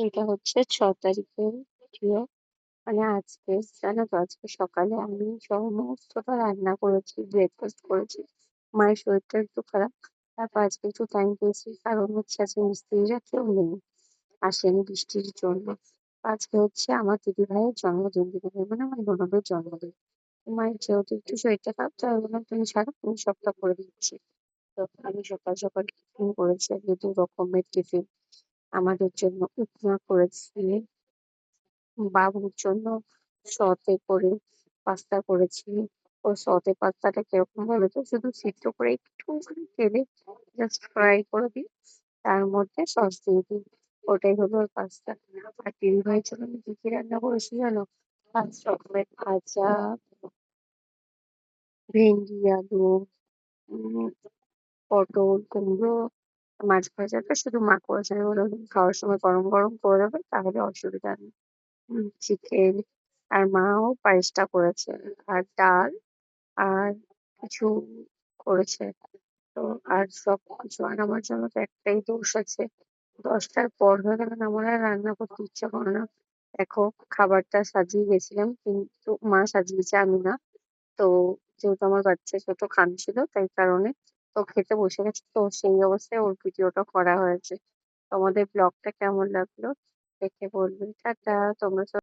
এটা হচ্ছে 6 তারিখের ভিডিও। মানে আজকে জানো তো, আজকে সকালে আমি সমস্তটা রান্না করেছি, ব্রেকফাস্ট করেছি। মায়ের শরীরটা একটু খারাপ। তারপর আজকে একটু টাইম পেয়েছি, কারণ হচ্ছে আজকে মিস্ত্রিরা কেউ নেই, আসেনি বৃষ্টির জন্য। আজকে হচ্ছে আমার দিদি ভাইয়ের জন্মদিন, দিদি ভাই মানে আমার ননদের জন্মদিন। মায়ের যেহেতু একটু শরীরটা খারাপ, তাই বললাম তুমি ছাড়ো, আমি সবটা করে দিচ্ছি। তো আমি সকাল সকাল টিফিন করেছি, আজকে 2 রকমের টিফিন। আমাদের জন্য উপমা করেছি, বাবুর জন্য সতে করে পাস্তা করেছি। ওই সতে পাস্তাটা কিরকম বলতো, শুধু সিদ্ধ করে একটুখানি তেলে জাস্ট ফ্রাই করে দিই, তার মধ্যে সস দিয়ে দিই, ওটাই হলো ওর পাস্তা। আর দিদি ভাইয়ের জন্য আমি কি কি রান্না করেছি জানো? 5 রকমের ভাজা, ভেন্ডি, আলু, উম পটল, কুমড়ো। মাছ ভাজাটা শুধু মা করেছে, আমি বললাম তুমি খাওয়ার সময় গরম গরম করে দেবে, তাহলে অসুবিধা নেই। চিকেন, আর মাও পায়েসটা করেছে, আর ডাল, আর কিছু করেছে। তো আর সবকিছু, আর আমার জন্য তো একটাই দোষ আছে, 10টার পর হয়ে গেলে না আমার আর রান্না করতে ইচ্ছে করে না। দেখো, খাবারটা সাজিয়ে গেছিলাম, কিন্তু মা সাজিয়েছে, আমি না। তো যেহেতু আমার বাচ্চা ছোট কাঁদছিল, তাই কারণে তো খেতে বসে গেছে, তো সেই অবস্থায় ওর ভিডিওটা করা হয়েছে। তোমাদের ব্লগটা কেমন লাগলো দেখে বলবে। টাটা। তোমরা সবাই